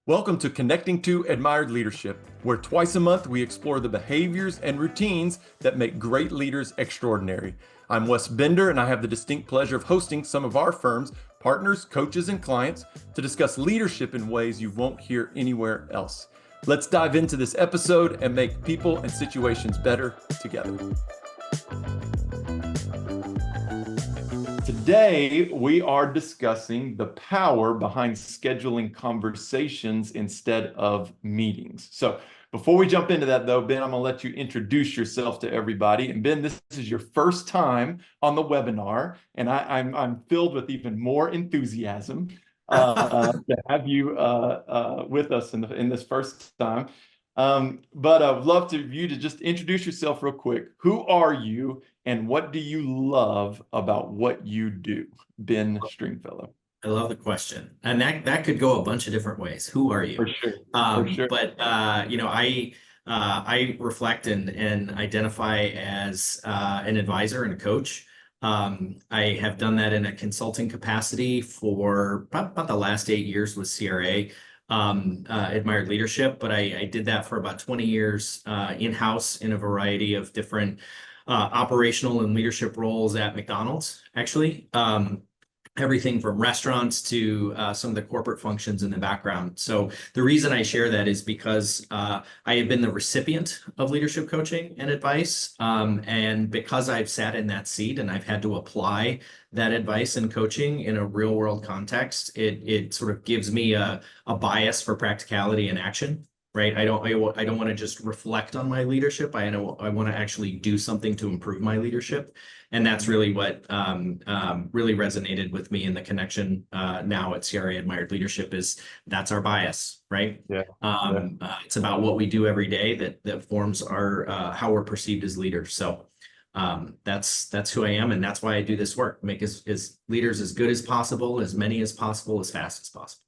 Welcome to Connecting to Admired Leadership, where twice a month we explore the behaviors and routines that make great leaders extraordinary. I'm Wes Bender, and I have the distinct pleasure of hosting some of our firm's partners, coaches, and clients to discuss leadership in ways you won't hear anywhere else. Let's dive into this episode and make people and situations better together. Today, we are discussing the power behind scheduling conversations instead of meetings. So before we jump into that, though, Ben, I'm going to let you introduce yourself to everybody. And Ben, this is your first time on the webinar, and I'm filled with even more enthusiasm to have you with us in this first time. But I would love you to just introduce yourself real quick. Who are you? And what do you love about what you do, Ben Stringfellow? I love the question, and that could go a bunch of different ways. Who are you? For sure. For sure. But I reflect and identify as an advisor and a coach. I have done that in a consulting capacity for about the last 8 years with CRA, Admired Leadership. But I did that for about 20 years in-house in a variety of different operational and leadership roles at McDonald's, actually. Everything from restaurants to some of the corporate functions in the background. So the reason I share that is because I have been the recipient of leadership coaching and advice. And because I've sat in that seat and I've had to apply that advice and coaching in a real world context, it sort of gives me a bias for practicality and action. Right. I don't want to just reflect on my leadership. I want to actually do something to improve my leadership. And that's really what really resonated with me in the connection now at CRA Admired Leadership is that's our bias, right? Yeah. It's about what we do every day that forms our how we're perceived as leaders. So that's who I am, and that's why I do this work. Make as leaders as good as possible, as many as possible, as fast as possible.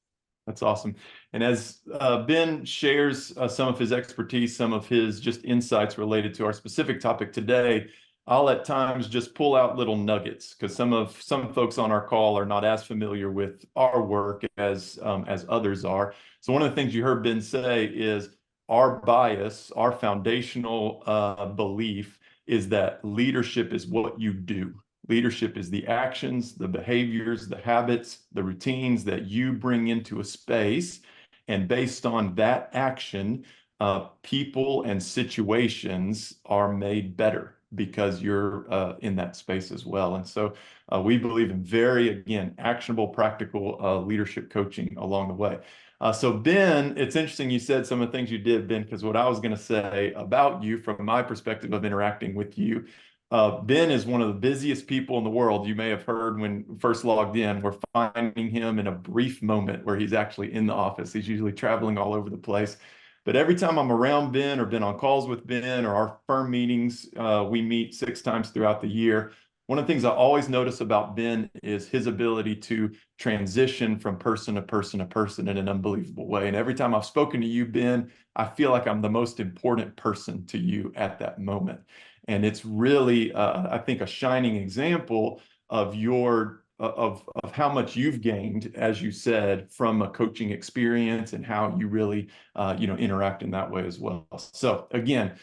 That's awesome. And as Ben shares some of his expertise, some of his just insights related to our specific topic today, I'll at times just pull out little nuggets because some folks on our call are not as familiar with our work as others are. So one of the things you heard Ben say is our bias, our foundational belief is that leadership is what you do. Leadership is the actions, the behaviors, the habits, the routines that you bring into a space. And based on that action, people and situations are made better because you're in that space as well. And so we believe in very, again, actionable, practical leadership coaching along the way. So Ben, it's interesting you said some of the things you did, Ben, because what I was going to say about you from my perspective of interacting with you, Ben is one of the busiest people in the world. You may have heard when first logged in, we're finding him in a brief moment where he's actually in the office. He's usually traveling all over the place. But every time I'm around Ben or been on calls with Ben or our firm meetings, we meet 6 times throughout the year. One of the things I always notice about Ben is his ability to transition from person to person to person in an unbelievable way. And every time I've spoken to you, Ben, I feel like I'm the most important person to you at that moment. And it's really, I think, a shining example of your of how much you've gained, as you said, from a coaching experience and how you really, interact in that way as well. So again,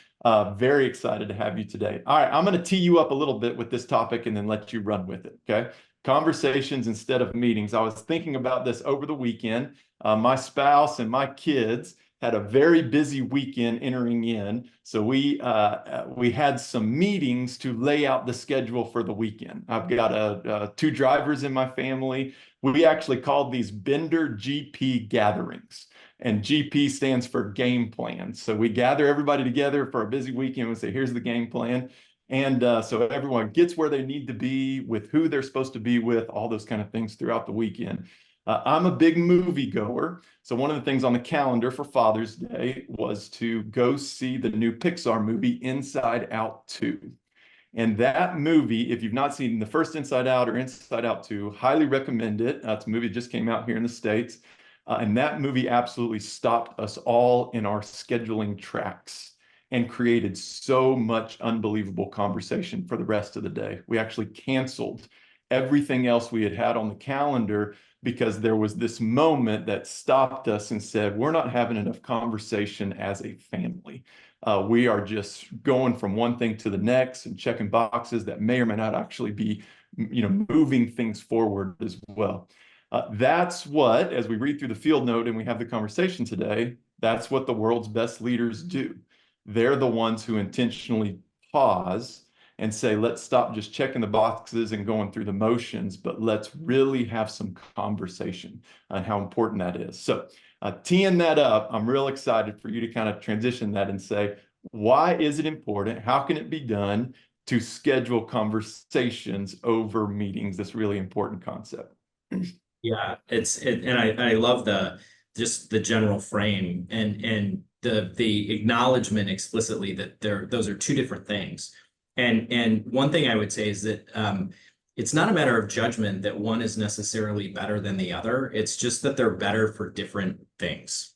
very excited to have you today. All right, I'm going to tee you up a little bit with this topic and then let you run with it. Okay, conversations instead of meetings. I was thinking about this over the weekend. My spouse and my kids had a very busy weekend entering in. So we had some meetings to lay out the schedule for the weekend. I've got 2 drivers in my family. We actually called these Bender GP gatherings. And GP stands for game plan. So we gather everybody together for a busy weekend and say, here's the game plan. And so everyone gets where they need to be with who they're supposed to be with, all those kind of things throughout the weekend. I'm a big movie goer. So one of the things on the calendar for Father's Day was to go see the new Pixar movie, Inside Out 2. And that movie, if you've not seen the first Inside Out or Inside Out 2, highly recommend it. It's a movie that just came out here in the States. And that movie absolutely stopped us all in our scheduling tracks and created so much unbelievable conversation for the rest of the day. We actually canceled everything else we had on the calendar because there was this moment that stopped us and said, we're not having enough conversation as a family. We are just going from one thing to the next and checking boxes that may or may not actually be, moving things forward as well. That's what, as we read through the field note and we have the conversation today, that's what the world's best leaders do. They're the ones who intentionally pause and say, let's stop just checking the boxes and going through the motions, but let's really have some conversation on how important that is. So teeing that up, I'm real excited for you to kind of transition that and say, why is it important? How can it be done to schedule conversations over meetings? This really important concept. Yeah, and I love just the general frame and the acknowledgement explicitly that those are two different things. And one thing I would say is that it's not a matter of judgment that one is necessarily better than the other. It's just that they're better for different things.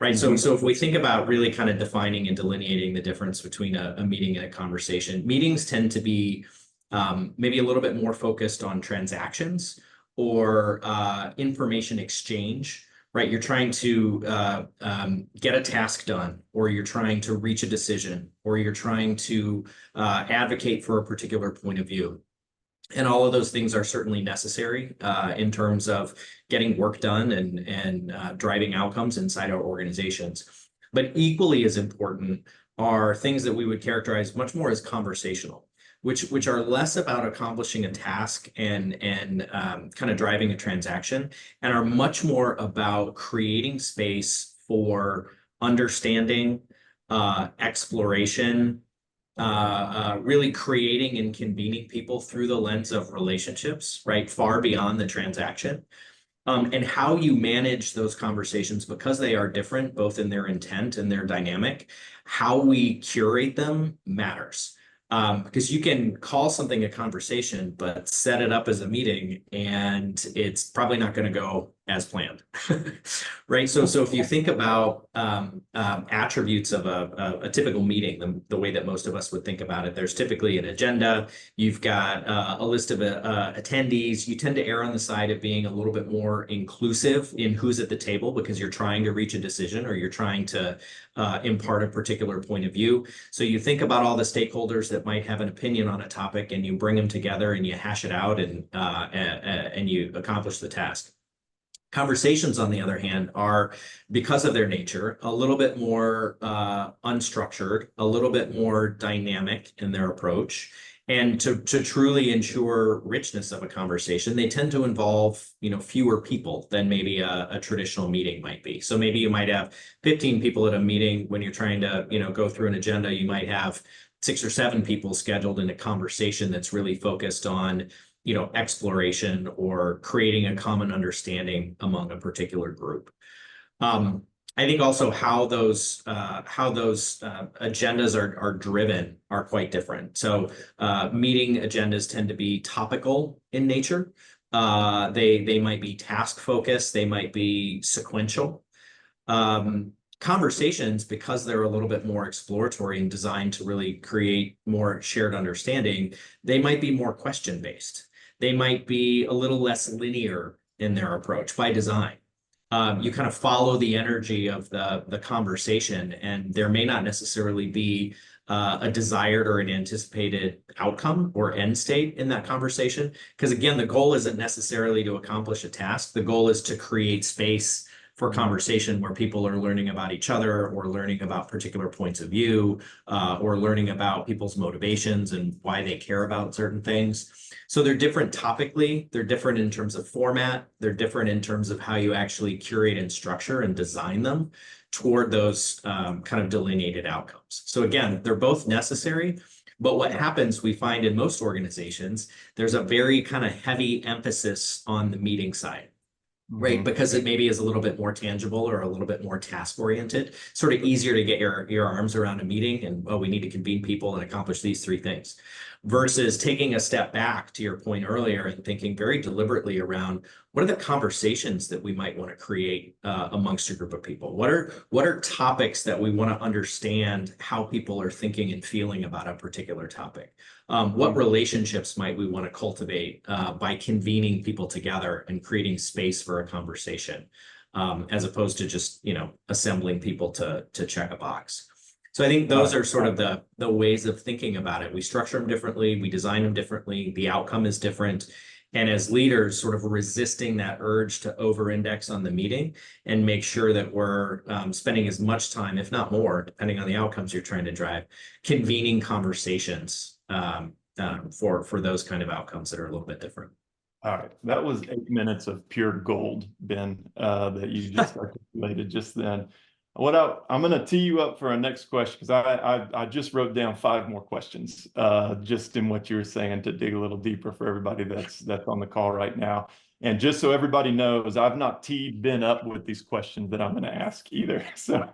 Right. So if we think about really kind of defining and delineating the difference between a meeting and a conversation, meetings tend to be maybe a little bit more focused on transactions or information exchange, right? You're trying to get a task done, or you're trying to reach a decision, or you're trying to advocate for a particular point of view. And all of those things are certainly necessary in terms of getting work done and driving outcomes inside our organizations. But equally as important are things that we would characterize much more as conversational, which are less about accomplishing a task and kind of driving a transaction, and are much more about creating space for understanding, exploration, really creating and convening people through the lens of relationships, right? Far beyond the transaction. And how you manage those conversations, because they are different, both in their intent and their dynamic, how we curate them matters. Because you can call something a conversation, but set it up as a meeting, and it's probably not going to go as planned, right? So if you think about attributes of a typical meeting, the way that most of us would think about it, there's typically an agenda. You've got a list of attendees. You tend to err on the side of being a little bit more inclusive in who's at the table, because you're trying to reach a decision, or you're trying to impart a particular point of view. So you think about all the stakeholders that might have an opinion on a topic, and you bring them together and you hash it out, and you accomplish the task. Conversations, on the other hand, are, because of their nature, a little bit more unstructured, a little bit more dynamic in their approach. And to truly ensure richness of a conversation, they tend to involve, fewer people than maybe a traditional meeting might be. So maybe you might have 15 people at a meeting. When you're trying to, go through an agenda, you might have 6 or 7 people scheduled in a conversation that's really focused on exploration or creating a common understanding among a particular group. I think also how those agendas are driven are quite different. So meeting agendas tend to be topical in nature. They might be task focused. They might be sequential. Conversations, because they're a little bit more exploratory and designed to really create more shared understanding, they might be more question based. They might be a little less linear in their approach by design. You kind of follow the energy of the conversation, and there may not necessarily be a desired or an anticipated outcome or end state in that conversation. Because again, the goal isn't necessarily to accomplish a task. The goal is to create space for conversation where people are learning about each other, or learning about particular points of view, or learning about people's motivations and why they care about certain things. So they're different topically, they're different in terms of format, they're different in terms of how you actually curate and structure and design them toward those kind of delineated outcomes. So again, they're both necessary, but what happens, we find in most organizations, there's a very kind of heavy emphasis on the meeting side. Right, because it maybe is a little bit more tangible or a little bit more task oriented, sort of easier to get your arms around a meeting, and we need to convene people and accomplish these 3 things. versus taking a step back to your point earlier and thinking very deliberately around what are the conversations that we might want to create amongst a group of people? What are topics that we want to understand how people are thinking and feeling about a particular topic? What relationships might we want to cultivate by convening people together and creating space for a conversation, as opposed to just, assembling people to check a box. So I think those are sort of the ways of thinking about it. We structure them differently, we design them differently, the outcome is different. And as leaders, sort of resisting that urge to over-index on the meeting and make sure that we're spending as much time, if not more, depending on the outcomes you're trying to drive, convening conversations for those kind of outcomes that are a little bit different. All right, that was 8 minutes of pure gold, Ben, that you just articulated just then. I'm going to tee you up for our next question, because I just wrote down 5 more questions just in what you were saying, to dig a little deeper for everybody that's on the call right now. And just so everybody knows, I've not teed Ben up with these questions that I'm going to ask either. So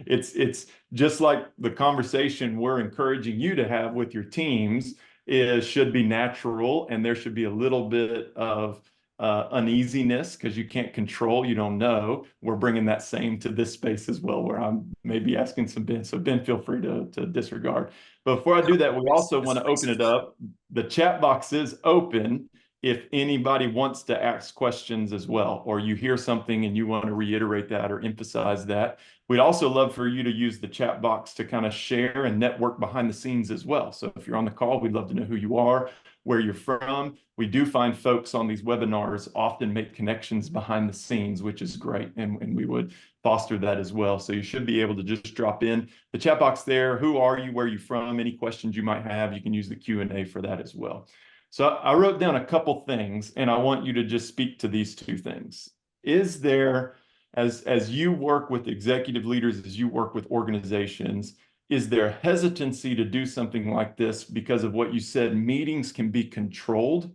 it's just like the conversation we're encouraging you to have with your teams should be natural, and there should be a little bit of uneasiness because you can't control, you don't know. We're bringing that same to this space as well, where I'm maybe asking some Ben. So Ben, feel free to disregard. But before I do that, we also want to open it up. The chat box is open if anybody wants to ask questions as well, or you hear something and you want to reiterate that or emphasize that. We'd also love for you to use the chat box to kind of share and network behind the scenes as well. So if you're on the call, we'd love to know who you are, where you're from. We do find folks on these webinars often make connections behind the scenes, which is great. And we would foster that as well. So you should be able to just drop in the chat box there. Who are you? Where are you from? Any questions you might have, you can use the Q&A for that as well. So I wrote down a couple things, and I want you to just speak to these 2 things. Is there, as you work with executive leaders, as you work with organizations, is there hesitancy to do something like this because of what you said? Meetings can be controlled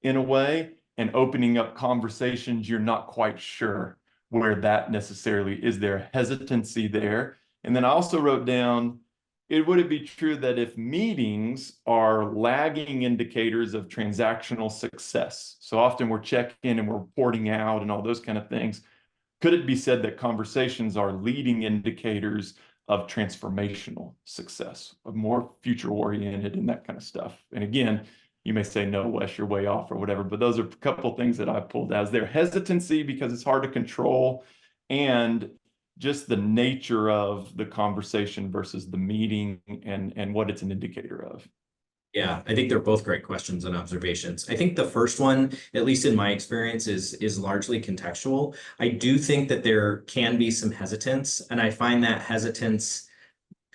in a way, and opening up conversations, you're not quite sure where that necessarily is. There hesitancy there? And then I also wrote down, would it be true that if meetings are lagging indicators of transactional success, so often we're checking and we're reporting out and all those kind of things, could it be said that conversations are leading indicators of transformational success, of more future oriented and that kind of stuff? And again, you may say, no, Wes, you're way off or whatever, but those are a couple of things that I pulled out. Is there hesitancy because it's hard to control, and just the nature of the conversation versus the meeting and what it's an indicator of? Yeah, I think they're both great questions and observations. I think the first one, at least in my experience, is largely contextual. I do think that there can be some hesitance, and I find that hesitance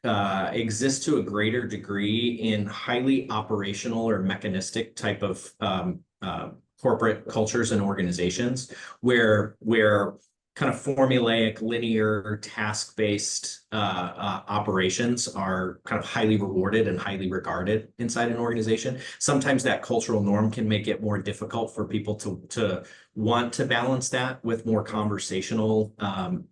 exists to a greater degree in highly operational or mechanistic type of corporate cultures and organizations where kind of formulaic, linear, task-based operations are kind of highly rewarded and highly regarded inside an organization. Sometimes that cultural norm can make it more difficult for people to want to balance that with more conversational,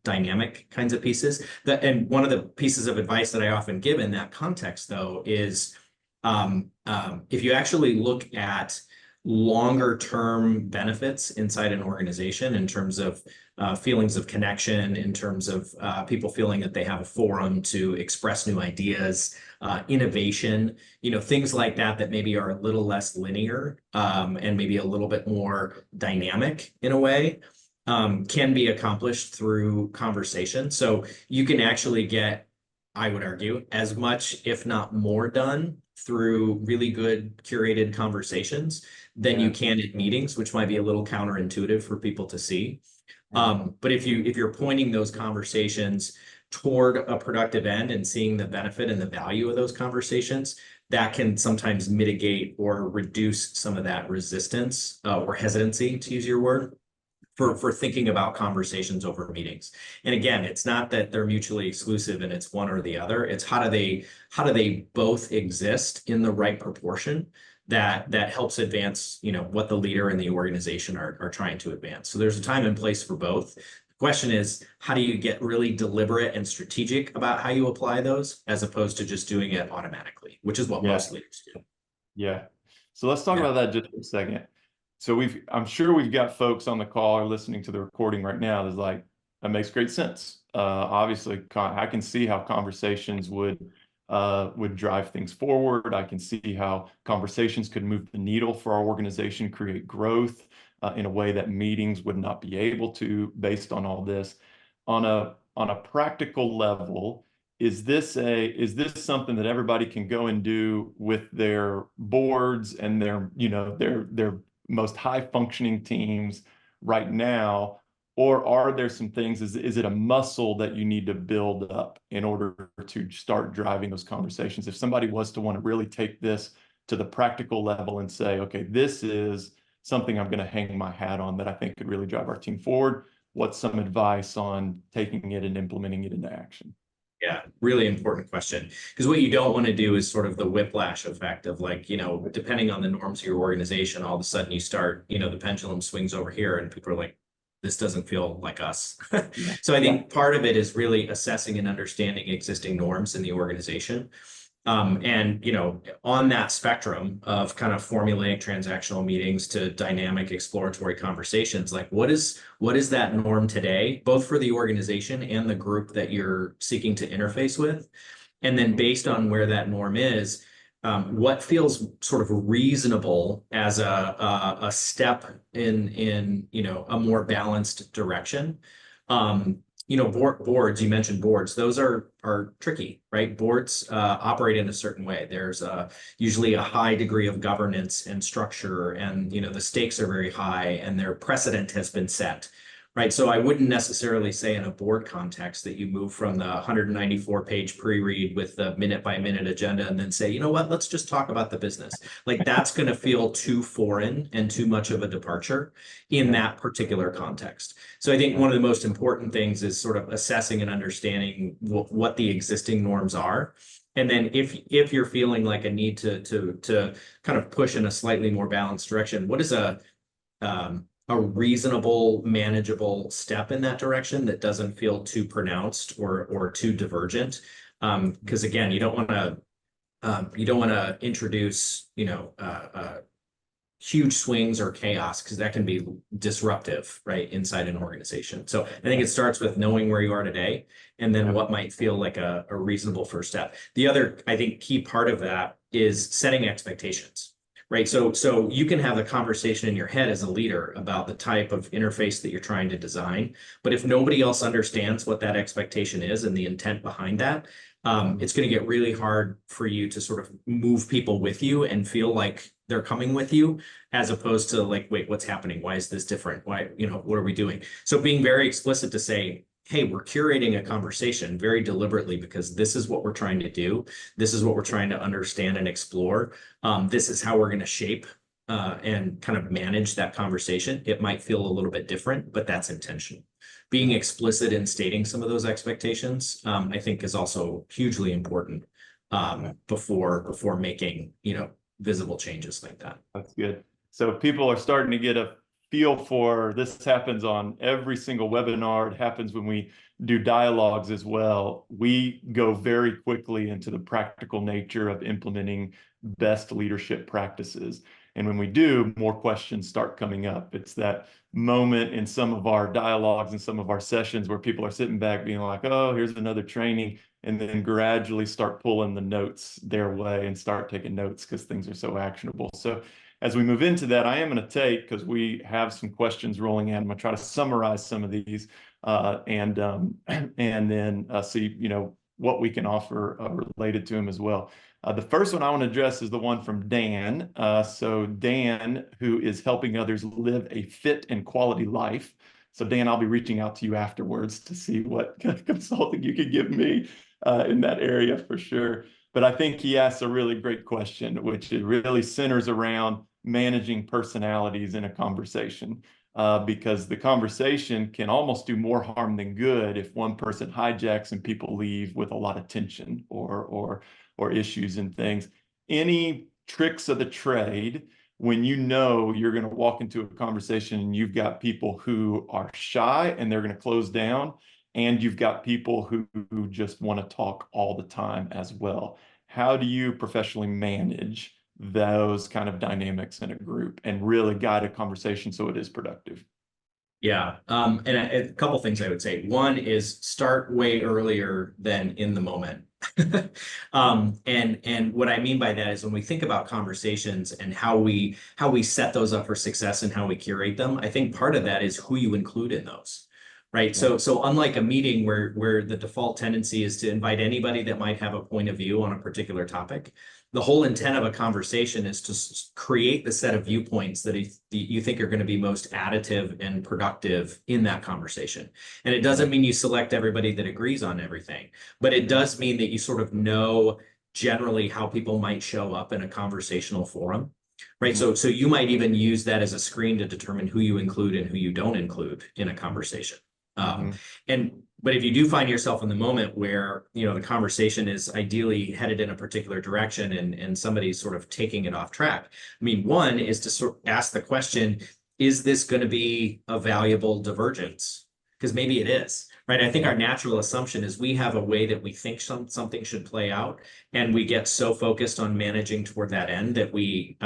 dynamic kinds of pieces. And one of the pieces of advice that I often give in that context, though, is if you actually look at longer term benefits inside an organization in terms of feelings of connection, in terms of people feeling that they have a forum to express new ideas, innovation, things like that maybe are a little less linear and maybe a little bit more dynamic in a way, can be accomplished through conversation. So you can actually get, I would argue, as much, if not more, done through really good curated conversations than you can in meetings, which might be a little counterintuitive for people to see. But if you're pointing those conversations toward a productive end and seeing the benefit and the value of those conversations, that can sometimes mitigate or reduce some of that resistance or hesitancy, to use your word, for thinking about conversations over meetings. And again, it's not that they're mutually exclusive and it's one or the other. It's how do they both exist in the right proportion that helps advance, what the leader and the organization are trying to advance. So there's a time and place for both. The question is, how do you get really deliberate and strategic about how you apply those, as opposed to just doing it automatically, which is what most leaders do. Yeah. So let's talk Yeah. about that just for a second. So I'm sure we've got folks on the call or listening to the recording right now that's like, that makes great sense. Obviously, I can see how conversations would drive things forward. I can see how conversations could move the needle for our organization, create growth in a way that meetings would not be able to, based on all this. On a practical level, is this something that everybody can go and do with their boards and their most high functioning teams right now? Or are there some things, is it a muscle that you need to build up in order to start driving those conversations? If somebody was to want to really take this to the practical level and say, okay, this is something I'm going to hang my hat on that I think could really drive our team forward, what's some advice on taking it and implementing it into action? Yeah, really important question. Because what you don't want to do is sort of the whiplash effect of like, depending on the norms of your organization, all of a sudden you start, the pendulum swings over here and people are like, this doesn't feel like us. Yeah. So I Yeah. think part of it is really assessing and understanding existing norms in the organization. And on that spectrum of kind of formulaic transactional meetings to dynamic exploratory conversations, like what is that norm today, both for the organization and the group that you're seeking to interface with? And then based on where that norm is, what feels sort of reasonable as a step in a more balanced direction. Boards, you mentioned boards, those are tricky, right? Boards operate in a certain way. There's usually a high degree of governance and structure, and the stakes are very high and their precedent has been set. Right. So I wouldn't necessarily say in a board context that you move from the 194-page pre-read with the minute-by-minute agenda and then say, you know what, let's just talk about the business. Like that's going to feel too foreign and too much of a departure in that particular context. So I think one of the most important things is sort of assessing and understanding what the existing norms are. And then if you're feeling like a need to kind of push in a slightly more balanced direction, what is a reasonable, manageable step in that direction that doesn't feel too pronounced or too divergent? Because again, you don't want to introduce huge swings or chaos, because that can be disruptive, right, inside an organization. So I think it starts with knowing where you are today and then what might feel like a reasonable first step. The other, I think, key part of that is setting expectations. Right. So you can have a conversation in your head as a leader about the type of interface that you're trying to design. But if nobody else understands what that expectation is and the intent behind that, it's going to get really hard for you to sort of move people with you and feel like they're coming with you, as opposed to like, wait, what's happening? Why is this different? Why, what are we doing? So being very explicit to say, hey, we're curating a conversation very deliberately because this is what we're trying to do. This is what we're trying to understand and explore. This is how we're going to shape and kind of manage that conversation. It might feel a little bit different, but that's intentional. Being explicit in stating some of those expectations, I think, is also hugely important before making visible changes like that. That's good. So people are starting to get a feel for this. Happens on every single webinar. It happens when we do dialogues as well. We go very quickly into the practical nature of implementing best leadership practices. And when we do, more questions start coming up. It's that moment in some of our dialogues and some of our sessions where people are sitting back being like, oh, here's another training, and then gradually start pulling the notes their way and start taking notes because things are so actionable. So as we move into that, I am going to take, because we have some questions rolling in, I'm going to try to summarize some of these and then see, what we can offer related to them as well. The first one I want to address is the one from Dan. So Dan, who is helping others live a fit and quality life. So Dan, I'll be reaching out to you afterwards to see what consulting you can give me in that area for sure. But I think he asks a really great question, which it really centers around managing personalities in a conversation. Because the conversation can almost do more harm than good if one person hijacks and people leave with a lot of tension or issues and things. Any tricks of the trade when you're going to walk into a conversation and you've got people who are shy and they're going to close down, and you've got people who just want to talk all the time as well? How do you professionally manage those kind of dynamics in a group and really guide a conversation so it is productive. Yeah. And a couple things I would say. One is start way earlier than in the moment. And what I mean by that is when we think about conversations and how we set those up for success and how we curate them, I think part of that is who you include in those. Right. So unlike a meeting where the default tendency is to invite anybody that might have a point of view on a particular topic, the whole intent of a conversation is to create the set of viewpoints that you think are going to be most additive and productive in that conversation. And it doesn't mean you select everybody that agrees on everything, but it does mean that you sort of know generally how people might show up in a conversational forum. Right. So you might even use that as a screen to determine who you include and who you don't include in a conversation. But if you do find yourself in the moment where, the conversation is ideally headed in a particular direction and somebody's sort of taking it off track, I mean, one is to sort of ask the question, is this going to be a valuable divergence? Because maybe it is, right? I think our natural assumption is we have a way that we think something should play out, and we get so focused on managing toward that end that we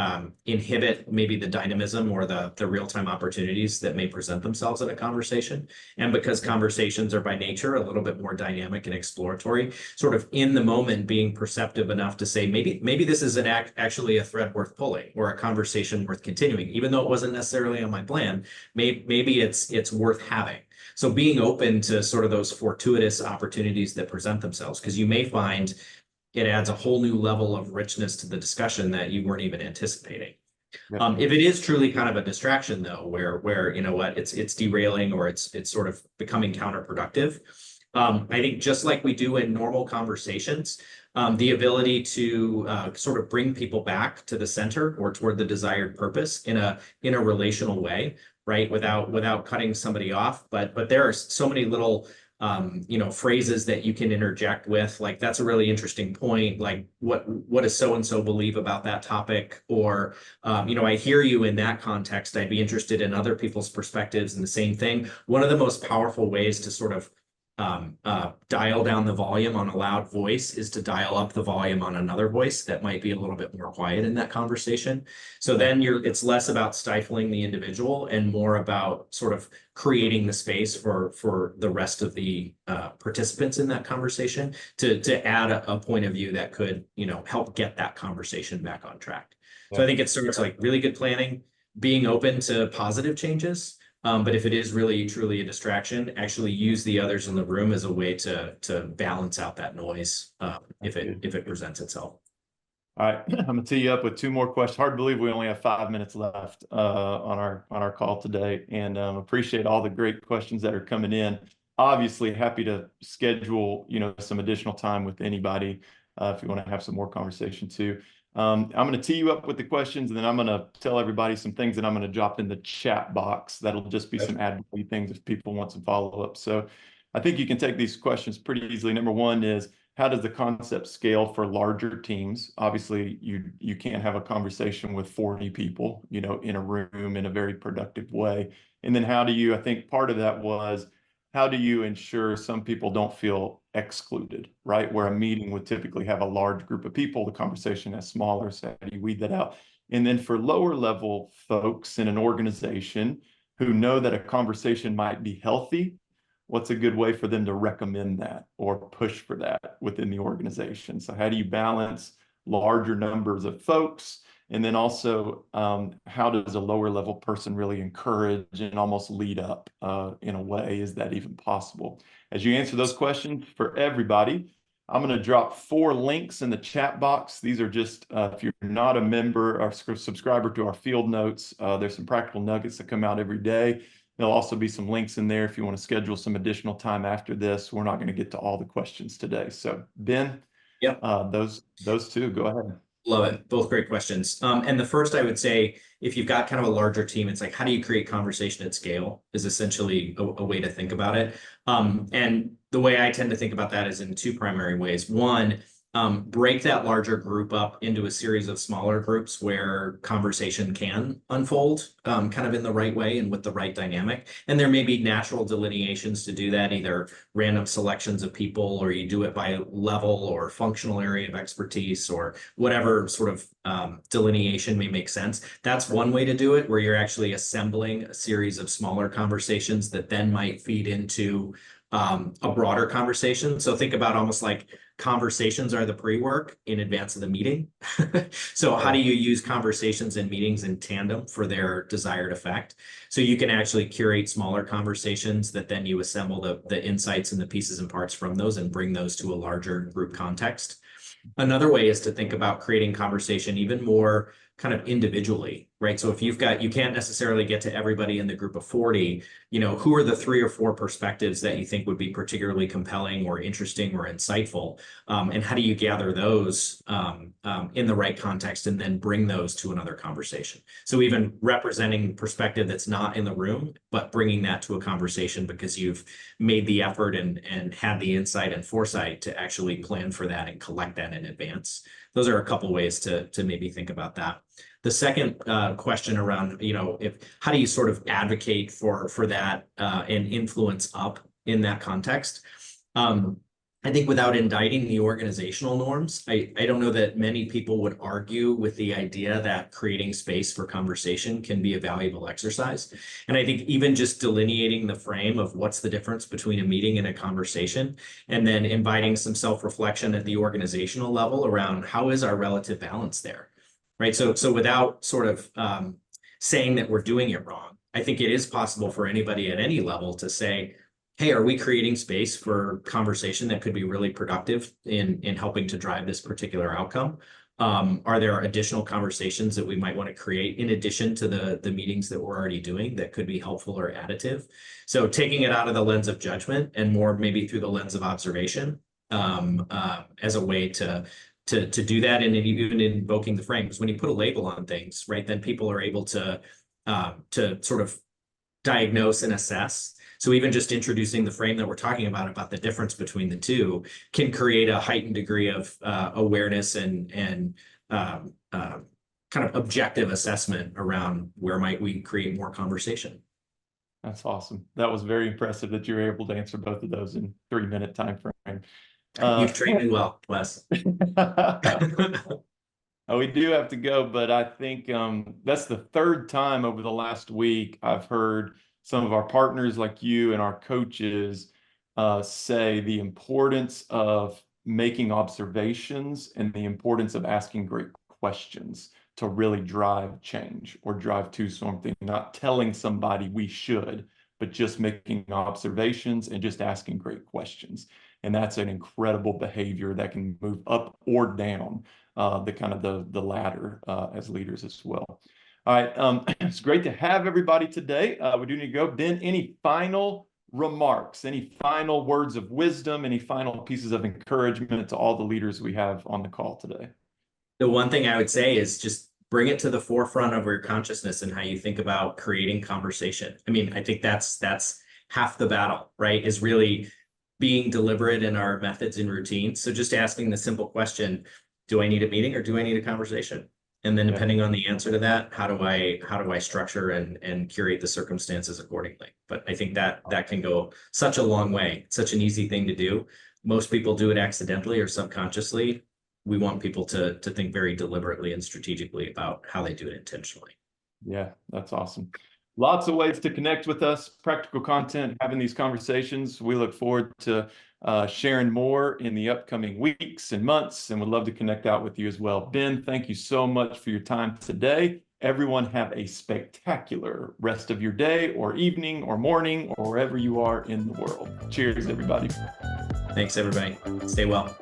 inhibit maybe the dynamism or the real-time opportunities that may present themselves in a conversation. And because conversations are by nature a little bit more dynamic and exploratory, sort of in the moment being perceptive enough to say, maybe this is actually a thread worth pulling or a conversation worth continuing, even though it wasn't necessarily on my plan, maybe it's worth having. So being open to sort of those fortuitous opportunities that present themselves, because you may find it adds a whole new level of richness to the discussion that you weren't even anticipating. If it is truly kind of a distraction, though, where you know what, it's derailing or it's sort of becoming counterproductive, I think just like we do in normal conversations, the ability to sort of bring people back to the center or toward the desired purpose in a relational way, right? Without cutting somebody off. But there are so many little phrases that you can interject with, like, that's a really interesting point. Like, what does so-and-so believe about that topic? Or, I hear you in that context. I'd be interested in other people's perspectives and the same thing. One of the most powerful ways to sort of dial down the volume on a loud voice is to dial up the volume on another voice that might be a little bit more quiet in that conversation. So then it's less about stifling the individual and more about sort of creating the space for the rest of the participants in that conversation to add a point of view that could, help get that conversation back on track. So I think it starts like really good planning, being open to positive changes. But if it is really truly a distraction, actually use the others in the room as a way to balance out that noise if it presents itself. All right, I'm gonna tee you up with two more questions. Hard to believe we only have 5 minutes left on our call today, and appreciate all the great questions that are coming in. Obviously, happy to schedule some additional time with anybody if you want to have some more conversation too. I'm going to tee you up with the questions, and then I'm going to tell everybody some things that I'm going to drop in the chat box. That'll just be some ad things if people want some follow-up. So I think you can take these questions pretty easily. Number one is, how does the concept scale for larger teams? Obviously, you can't have a conversation with 40 people, in a room in a very productive way. And then I think part of that was, how do you ensure some people don't feel excluded, right? Where a meeting would typically have a large group of people, the conversation is smaller, so how do you weed that out? And then for lower level folks in an organization who know that a conversation might be healthy, what's a good way for them to recommend that or push for that within the organization? So how do you balance larger numbers of folks? And then also, how does a lower level person really encourage and almost lead up in a way? Is that even possible? As you answer those questions for everybody, I'm going to drop 4 links in the chat box. These are just, if you're not a member or subscriber to our field notes, there's some practical nuggets that come out every day. There'll also be some links in there if you want to schedule some additional time after this. We're not going to get to all the questions today. So Ben, those two, go ahead. Love it. Both great questions. And the first, I would say, if you've got kind of a larger team, it's like, how do you create conversation at scale is essentially a way to think about it. And the way I tend to think about that is in 2 primary ways. One break that larger group up into a series of smaller groups where conversation can unfold kind of in the right way and with the right dynamic. And there may be natural delineations to do that, either random selections of people, or you do it by level or functional area of expertise, or whatever sort of delineation may make sense. That's one way to do it, where you're actually assembling a series of smaller conversations that then might feed into a broader conversation. So think about almost like conversations are the pre-work in advance of the meeting. So how do you use conversations and meetings in tandem for their desired effect? So you can actually curate smaller conversations that then you assemble the insights and the pieces and parts from those and bring those to a larger group context. Another way is to think about creating conversation even more kind of individually, right? So if you can't necessarily get to everybody in the group of 40, who are the 3 or 4 perspectives that you think would be particularly compelling or interesting or insightful? And how do you gather those in the right context and then bring those to another conversation? So even representing perspective that's not in the room, but bringing that to a conversation because you've made the effort and had the insight and foresight to actually plan for that and collect that in advance. Those are a couple ways to maybe think about that. The second question around, how do you sort of advocate for that and influence up in that context? I think without indicting the organizational norms, I don't know that many people would argue with the idea that creating space for conversation can be a valuable exercise. And I think even just delineating the frame of what's the difference between a meeting and a conversation, and then inviting some self-reflection at the organizational level around how is our relative balance there, right? So without sort of saying that we're doing it wrong, I think it is possible for anybody at any level to say, hey, are we creating space for conversation that could be really productive in helping to drive this particular outcome? Are there additional conversations that we might want to create in addition to the meetings that we're already doing that could be helpful or additive? So taking it out of the lens of judgment and more maybe through the lens of observation as a way to do that, and even invoking the frame. Because when you put a label on things, right, then people are able to sort of diagnose and assess. So even just introducing the frame that we're talking about the difference between the two, can create a heightened degree of awareness and kind of objective assessment around where might we create more conversation. That's awesome. That was very impressive that you were able to answer both of those in 3-minute time frame. You've trained me well, Wes. We do have to go, but I think that's the 3rd time over the last week I've heard some of our partners like you and our coaches say the importance of making observations and the importance of asking great questions to really drive change or drive to something, not telling somebody we should, but just making observations and just asking great questions. And that's an incredible behavior that can move up or down the ladder as leaders as well. All right, it's great to have everybody today. We do need to go. Ben, any final remarks, any final words of wisdom, any final pieces of encouragement to all the leaders we have on the call today? The one thing I would say is just bring it to the forefront of your consciousness and how you think about creating conversation. I mean, I think that's half the battle, right? Is really being deliberate in our methods and routines. So just asking the simple question, do I need a meeting or do I need a conversation? And then depending on the answer to that, how do I structure and curate the circumstances accordingly? But I think that can go such a long way. It's such an easy thing to do. Most people do it accidentally or subconsciously. We want people to think very deliberately and strategically about how they do it intentionally. Yeah, that's awesome. Lots of ways to connect with us, practical content, having these conversations. We look forward to sharing more in the upcoming weeks and months, and would love to connect out with you as well. Ben, thank you so much for your time today. Everyone have a spectacular rest of your day or evening or morning or wherever you are in the world. Cheers, everybody. Thanks, everybody. Stay well.